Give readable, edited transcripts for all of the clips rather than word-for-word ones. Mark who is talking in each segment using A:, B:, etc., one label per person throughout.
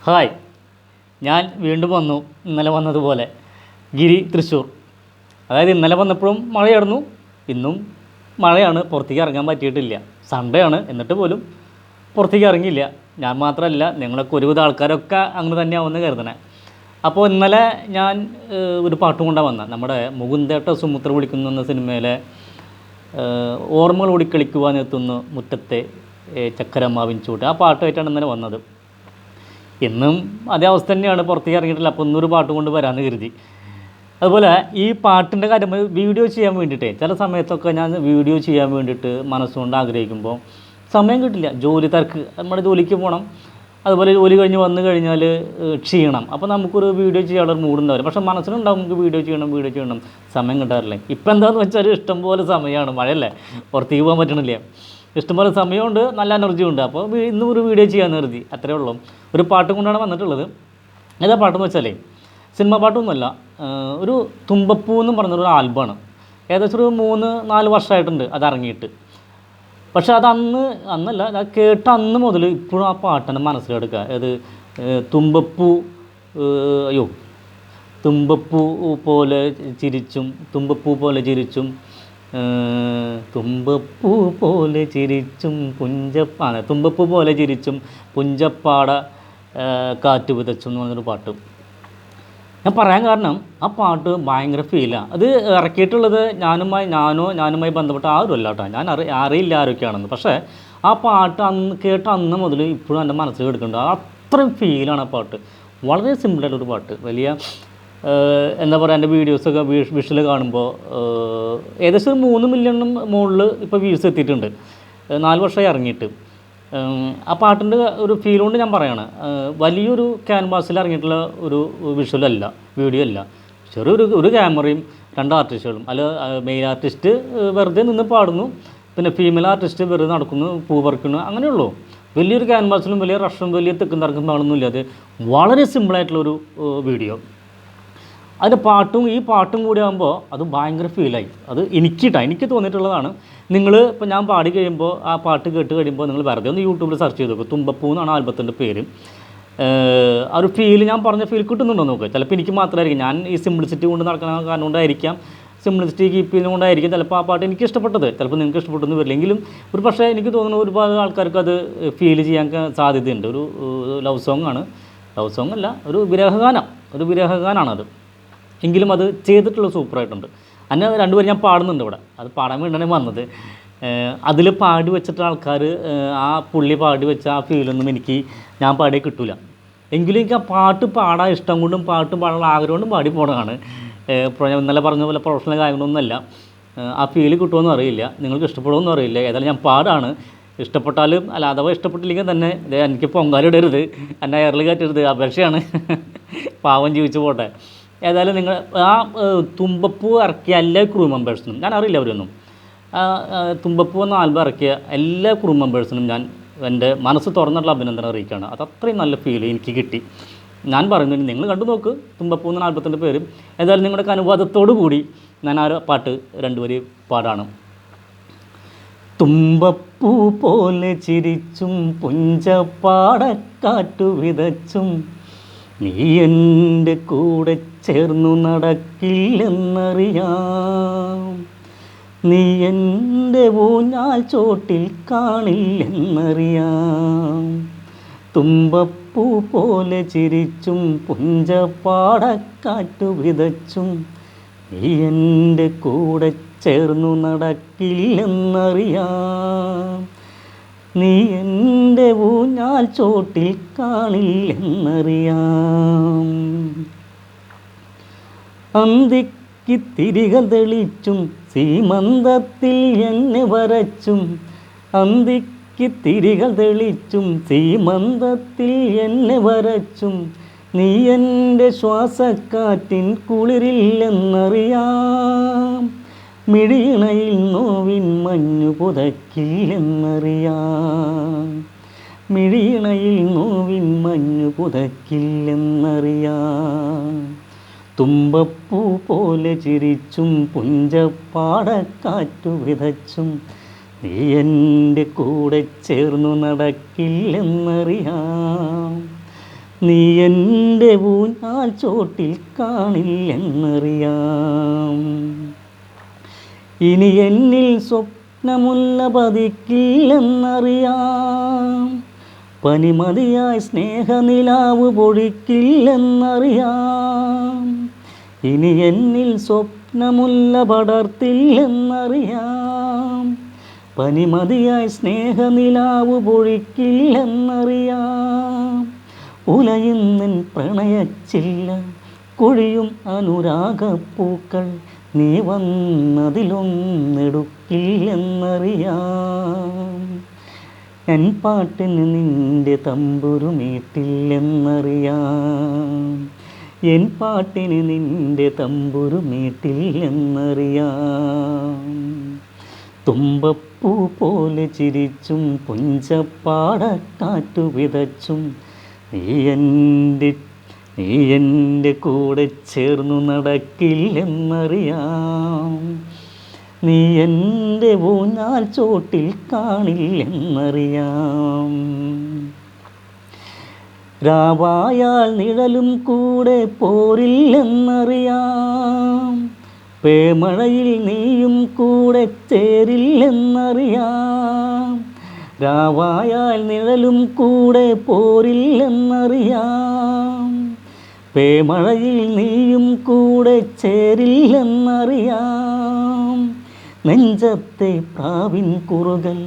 A: Hi, ഞാൻ വീണ്ടും വന്നു. ഇന്നലെ വന്നതുപോലെ ഗിരി തൃശ്ശൂർ. അതായത് ഇന്നലെ വന്നപ്പോഴും മഴയായിരുന്നു, ഇന്നും മഴയാണ്. പുറത്തേക്ക് ഇറങ്ങാൻ പറ്റിയിട്ടില്ല. സൺഡേ ആണ്, എന്നിട്ട് പോലും പുറത്തേക്ക് ഇറങ്ങിയില്ല. ഞാൻ മാത്രമല്ല, നിങ്ങളൊക്കെ ഒരുവിധ ആൾക്കാരൊക്കെ അങ്ങനെ തന്നെയാവുമെന്ന് കരുതണേ. അപ്പോൾ ഇന്നലെ ഞാൻ ഒരു പാട്ടും കൊണ്ടാണ് വന്നത്. നമ്മുടെ മുകുന്ദേട്ട സുമുത്ര വിളിക്കുന്നു എന്ന സിനിമയിലെ ഓർമ്മകൾ ഓടിക്കളിക്കുവാനെത്തുന്നു മുറ്റത്തെ ചക്കരമാവിൻ ചൂട്ട്, ആ പാട്ടുമായിട്ടാണ് ഇന്നലെ വന്നത്. ഇന്നും അതേ അവസ്ഥ തന്നെയാണ്, പുറത്തേക്ക് ഇറങ്ങിയിട്ടില്ല. അപ്പോൾ ഒന്നൊരു പാട്ട് കൊണ്ട് വരാമെന്ന് കരുതി. അതുപോലെ ഈ പാട്ടിൻ്റെ കാര്യം വീഡിയോ ചെയ്യാൻ വേണ്ടിയിട്ടേ, ചില സമയത്തൊക്കെ ഞാൻ വീഡിയോ ചെയ്യാൻ വേണ്ടിയിട്ട് മനസ്സുകൊണ്ട് ആഗ്രഹിക്കുമ്പോൾ സമയം കിട്ടില്ല. ജോലി തിരക്ക്, നമ്മുടെ ജോലിക്ക് പോകണം. അതുപോലെ ജോലി കഴിഞ്ഞ് വന്നു കഴിഞ്ഞാൽ ക്ഷീണം. അപ്പോൾ നമുക്കൊരു വീഡിയോ ചെയ്യാനുള്ള മൂടുണ്ടാവില്ല. പക്ഷേ മനസ്സിലുണ്ടാവും നമുക്ക് വീഡിയോ ചെയ്യണം, സമയം കിട്ടാറില്ല. ഇപ്പം എന്താണെന്ന് വെച്ചാൽ ഇഷ്ടംപോലെ സമയമാണ്, മഴയല്ലേ, പുറത്തേക്ക് പോകാൻ പറ്റണില്ല. ഇഷ്ടംപോലെ സമയമുണ്ട്, നല്ല എനർജി ഉണ്ട്. അപ്പോൾ ഇന്നും ഒരു വീഡിയോ ചെയ്യാമെന്ന് കരുതി, അത്രേ ഉള്ളൂ. ഒരു പാട്ട് കൊണ്ടാണ് വന്നിട്ടുള്ളത്. ഏതാ പാട്ടെന്ന് വെച്ചാലേ സിനിമ പാട്ടൊന്നുമല്ല, ഒരു തുമ്പപ്പൂ എന്നും പറഞ്ഞൊരു ആൽബമാണ്. ഏകദേശം ഒരു 3-4 വർഷമായിട്ടുണ്ട് അത് ഇറങ്ങിയിട്ട്. പക്ഷെ അത് അന്നല്ല, അത് കേട്ട അന്ന് മുതൽ ഇപ്പോഴും ആ പാട്ടിനെ മനസ്സിലെടുക്കുക. അത് തുമ്പപ്പൂ, തുമ്പപ്പൂ പോലെ ചിരിച്ചും തുമ്പപ്പൂ പോലെ ചിരിച്ചും തുമ്പപ്പൂ പോലെ ചിരിച്ചും പുഞ്ചപ്പാട കാറ്റ് വിതച്ചും എന്ന് പറഞ്ഞൊരു പാട്ട്. ഞാൻ പറയാൻ കാരണം ആ പാട്ട് ഭയങ്കര ഫീലാണ്. അത് ഇറക്കിയിട്ടുള്ളത് ഞാനുമായി ബന്ധപ്പെട്ട ആരുമല്ല കേട്ടോ. ഞാൻ അറിയില്ല ആരൊക്കെയാണെന്ന്. പക്ഷേ ആ പാട്ട് കേട്ട അന്ന് മുതൽ ഇപ്പോഴും എൻ്റെ മനസ്സിൽ എടുക്കുന്നുണ്ട്. അത്രയും ഫീലാണ് ആ പാട്ട്. വളരെ സിമ്പിളായിട്ടൊരു പാട്ട്. വലിയ എന്താ പറയുക, എൻ്റെ വീഡിയോസൊക്കെ വിഷ്വൽ കാണുമ്പോൾ ഏകദേശം 3 മില്യണിനും മുകളിൽ ഇപ്പോൾ വ്യൂസ് എത്തിയിട്ടുണ്ട്. 4 വർഷമായി ഇറങ്ങിയിട്ട്. ആ പാട്ടിൻ്റെ ഒരു ഫീൽ കൊണ്ട് ഞാൻ പറയുകയാണ്. വലിയൊരു ക്യാൻവാസിൽ ഇറങ്ങിയിട്ടുള്ള ഒരു വിഷ്വലല്ല, വീഡിയോ അല്ല. ചെറിയൊരു ക്യാമറയും 2 ആർട്ടിസ്റ്റുകളും. മെയിൻ ആർട്ടിസ്റ്റ് വെറുതെ നിന്ന് പാടുന്നു, പിന്നെ ഫീമെയിൽ ആർട്ടിസ്റ്റ് വെറുതെ നടക്കുന്നു, പൂ പറിക്കുന്നു, അങ്ങനെയുള്ളൂ. വലിയൊരു ക്യാൻവാസിലും വലിയ റഷും വലിയ തെക്കും തറക്കും പാടുന്നില്ല. അത് വളരെ സിമ്പിളായിട്ടുള്ളൊരു വീഡിയോ. അതിൻ്റെ ഈ പാട്ടും കൂടി ആകുമ്പോൾ അത് ഭയങ്കര ഫീലായി. അത് എനിക്ക് തോന്നിയിട്ടുള്ളതാണ്. ഇപ്പോൾ ഞാൻ പാടി കഴിയുമ്പോൾ, ആ പാട്ട് കേട്ട് കഴിയുമ്പോൾ നിങ്ങൾ വെറുതെ ഒന്ന് യൂട്യൂബിൽ സെർച്ച് ചെയ്ത് നോക്കും. തുമ്പപ്പൂ എന്നാണ് ആൽബത്തിൻ്റെ പേര്. ആ ഒരു ഫീൽ, ഞാൻ പറഞ്ഞ ഫീൽ കിട്ടുന്നുണ്ടോ നോക്കുക. ചിലപ്പോൾ എനിക്ക് മാത്രമായിരിക്കും, ഞാൻ ഈ സിംപ്ലിസിറ്റി കൊണ്ട് നടക്കുന്ന കാരണം കൊണ്ടായിരിക്കാം, സിംപ്ലിസിറ്റി കീപ്പ് ചെയ്യുന്നതുകൊണ്ടായിരിക്കും ചിലപ്പോൾ ആ പാട്ട് എനിക്ക് ഇഷ്ടപ്പെട്ടത്. ചിലപ്പോൾ നിങ്ങൾക്ക് ഇഷ്ടപ്പെട്ടെന്ന് വരില്ലെങ്കിലും ഒരു പക്ഷേ എനിക്ക് തോന്നുന്നു ഒരുപാട് ആൾക്കാർക്ക് അത് ഫീൽ ചെയ്യാൻ സാധ്യതയുണ്ട്. ഒരു ലവ് സോങ് ആണ്, ലവ് സോങ് അല്ല, ഒരു വിരഹഗാനാണത്. എങ്കിലും അത് ചെയ്തിട്ടുള്ള സൂപ്പറായിട്ടുണ്ട്. അന്നെ 2 പേര് ഞാൻ പാടുന്നുണ്ട് ഇവിടെ. അത് പാടാൻ വേണ്ടിയാണ് വന്നത്. അതിൽ പാടി വെച്ചിട്ട് ആൾക്കാർ ആ പുള്ളി പാടി വെച്ച ആ ഫീലൊന്നും ഞാൻ പാടിയേ കിട്ടില്ല. എങ്കിലും എനിക്ക് ആ പാട്ട് പാടാൻ ഇഷ്ടം കൊണ്ടും പാട്ട് പാടാനുള്ള ആഗ്രഹം കൊണ്ടും പാടി പോകണതാണ്. ഇന്നലെ പറഞ്ഞ പോലെ പ്രൊഫഷണൽ കാര്യങ്ങളൊന്നുമല്ല. ആ ഫീല് കിട്ടുമെന്നും അറിയില്ല, നിങ്ങൾക്ക് ഇഷ്ടപ്പെടുമെന്നും അറിയില്ല. ഏതായാലും ഞാൻ പാടാണ്. ഇഷ്ടപ്പെട്ടാലും അഥവാ ഇഷ്ടപ്പെട്ടില്ലെങ്കിൽ തന്നെ എനിക്ക് പൊങ്കാലിടരുത്, എന്നെ എയറിൽ കയറ്റരുത്, അപേക്ഷയാണ്. പാവം ജീവിച്ചു പോട്ടെ. ഏതായാലും നിങ്ങൾ ആ തുമ്പപ്പൂ ഇറക്കിയ എല്ലാ ക്രൂ മെമ്പേഴ്സിനും, ഞാൻ അറിയില്ല അവരൊന്നും, തുമ്പപ്പൂ എന്ന ആൽബം ഇറക്കിയ എല്ലാ ക്രൂ മെമ്പേഴ്സിനും ഞാൻ എൻ്റെ മനസ്സ് തുറന്നിട്ടുള്ള അഭിനന്ദനം അറിയിക്കുകയാണ്. അത് അത്രയും നല്ല ഫീൽ എനിക്ക് കിട്ടി. ഞാൻ പറയുന്നത് നിങ്ങൾ കണ്ടു നോക്ക്, തുമ്പപ്പൂ എന്ന ആൽബത്തിൻ്റെ പേര്. ഏതായാലും നിങ്ങളുടെ അനുവാദത്തോടു കൂടി ഞാൻ ആ പാട്ട് 2 വരി പാടാണ്. തുമ്പപ്പൂ പോലെ ചിരിച്ചും പുഞ്ചപ്പാടക്കാറ്റു വിതച്ചും നീ എൻ്റെ കൂടെ ചേർന്നു നടക്കില്ലെന്നറിയാം, നീ എൻ്റെ ഊഞ്ഞാൽ ചോട്ടിൽ കാണില്ലെന്നറിയാം. തുമ്പപ്പൂ പോലെ ചിരിച്ചും പുഞ്ചപ്പാടക്കാറ്റു വിതച്ചും നീ എൻ്റെ കൂടെ ചേർന്നു നടക്കില്ലെന്നറിയാം, നീ എൻ്റെ ഊഞ്ഞാൽ ചോട്ടിൽ കാണില്ലെന്നറിയാം. അന്തിക്ക് തിരികൾ തെളിച്ചും സീമന്തത്തിൽ എന്നെ വരച്ചും, അന്തിക്ക് തിരികൾ തെളിച്ചും സീമന്തത്തിൽ എന്നെ വരച്ചും, നീ എൻ്റെ ശ്വാസക്കാറ്റിൻ കുളിരില്ലെന്നറിയാം, മിഴിയിണയിൽ നോവിൻ മഞ്ഞു പുതക്കില്ലെന്നറിയാം, മിഴിയിണയിൽ നോവിൻ മഞ്ഞു പുതക്കില്ലെന്നറിയാം. തുമ്പപ്പൂ പോലെ ചിരിച്ചും പുഞ്ചപ്പാടക്കാറ്റു വിതച്ചും നീ എൻ്റെ കൂടെ ചേർന്നു നടക്കില്ലെന്നറിയാം, നീ എൻ്റെ ഊഞ്ഞാൽ ചോട്ടിൽ കാണില്ലെന്നറിയാം. ഇനി എന്നിൽ സ്വപ്നമുല്ല പതിക്കില്ലെന്നറിയാം. പനിമതിയായി സ്നേഹനിലാവ് പൊഴിക്കില്ലെന്നറിയാം. ഇനി എന്നിൽ സ്വപ്നമുല്ല പടർത്തില്ലെന്നറിയാം. പനിമതിയായി സ്നേഹനിലാവ് പൊഴിക്കില്ലെന്നറിയാം. ഉലയുന്നൻ പ്രണയച്ചില്ല കൊഴിയും അനുരാഗപ്പൂക്കൾ നീ വന്നതിലൊന്നെടുക്കില്ലെന്നറിയാം. എൻ പാട്ടിന് നിൻ്റെ തമ്പുരു മീട്ടില്ലെന്നറിയാം. എൻ പാട്ടിന് നിൻ്റെ തമ്പുരു മീട്ടില്ലെന്നറിയാം. തുമ്പപ്പൂ പോലെ ചിരിച്ചും പുഞ്ചപ്പാടക്കാറ്റു വിതച്ചും നീ എൻ്റെ കൂടെ ചേർന്നു നടക്കില്ലെന്നറിയാം. നീ എൻ്റെ ഊഞ്ഞാൽ ചോട്ടിൽ കാണില്ലെന്നറിയാം. രാവായാൽ നിഴലും കൂടെ പോരില്ലെന്നറിയാം. പേമഴയിൽ നീയും കൂടെ ചേരില്ലെന്നറിയാം. രാവായാൽ നിഴലും കൂടെ പോരില്ലെന്നറിയാം. പേമഴയിൽ നീയും കൂടെ ചേരില്ലെന്നറിയാം. നെഞ്ചത്തെ പ്രാവിൻ കുറുകൽ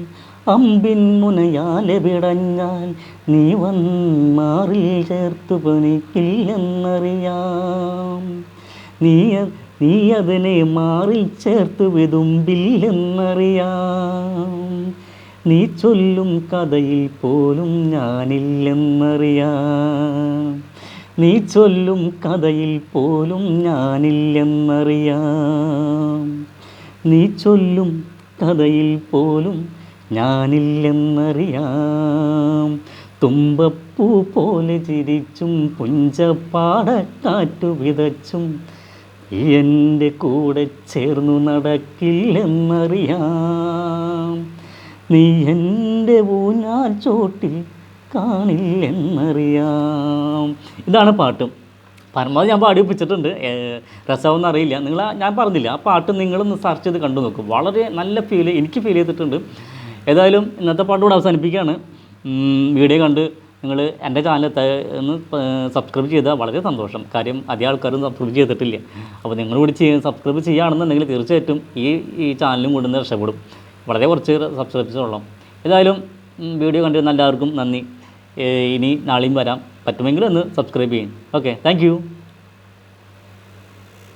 A: അമ്പിൻ മുനയാലെ വിടഞ്ഞാൽ നീ വന്മാറിൽ ചേർത്തു പനിക്കില്ലെന്നറിയാം. നീ അതിനെ മാറിൽ ചേർത്തു വിതുമ്പില്ലെന്നറിയാം. നീ ചൊല്ലും കഥയിൽ പോലും ഞാനില്ലെന്നറിയാം. നീ ചൊല്ലും കഥയിൽ പോലും ഞാനില്ലെന്നറിയാം. നീ ചൊല്ലും കഥയിൽ പോലും ഞാനില്ലെന്നറിയാം. തുമ്പപ്പൂ പോലെ ചിരിച്ചും പുഞ്ചപ്പാടക്കാറ്റു വിതച്ചും എൻ്റെ കൂടെ ചേർന്നു നടക്കില്ലെന്നറിയാം. നീ എൻ്റെ ഊഞ്ഞാൽ ചോട്ടിൽ കാണില്ലെന്നറിയാം. ഇതാണ് പാട്ടും. പരമാവധി ഞാൻ പാടി ഒപ്പിച്ചിട്ടുണ്ട്. രസമൊന്നും അറിയില്ല. ഞാൻ പറഞ്ഞില്ല, ആ പാട്ട് നിങ്ങളൊന്ന് സെർച്ച് ചെയ്ത് കണ്ടു നോക്കും. വളരെ നല്ല എനിക്ക് ഫീൽ ചെയ്തിട്ടുണ്ട്. ഏതായാലും ഇന്നത്തെ പാട്ട് കൂടെ അവസാനിപ്പിക്കുകയാണ്. വീഡിയോ കണ്ട് നിങ്ങൾ എൻ്റെ ചാനൽ ഒന്ന് സബ്സ്ക്രൈബ് ചെയ്താൽ വളരെ സന്തോഷം. കാര്യം അധികം ആൾക്കാരും സബ്സ്ക്രൈബ് ചെയ്തിട്ടില്ല. അപ്പോൾ നിങ്ങൾ കൂടി സബ്സ്ക്രൈബ് ചെയ്യുകയാണെന്നുണ്ടെങ്കിൽ തീർച്ചയായിട്ടും ഈ ചാനലും കൊണ്ടുവന്ന് രക്ഷപ്പെടും. വളരെ കുറച്ച് സബ്സ്ക്രൈബേഴ്സ് ഉള്ളൂ. ഏതായാലും വീഡിയോ കണ്ടിരുന്ന എല്ലാവർക്കും നന്ദി. ഇനി നാളെയും വരാം. പറ്റുമെങ്കിൽ ഒന്ന് സബ്സ്ക്രൈബ് ചെയ്യും. Okay, thank you.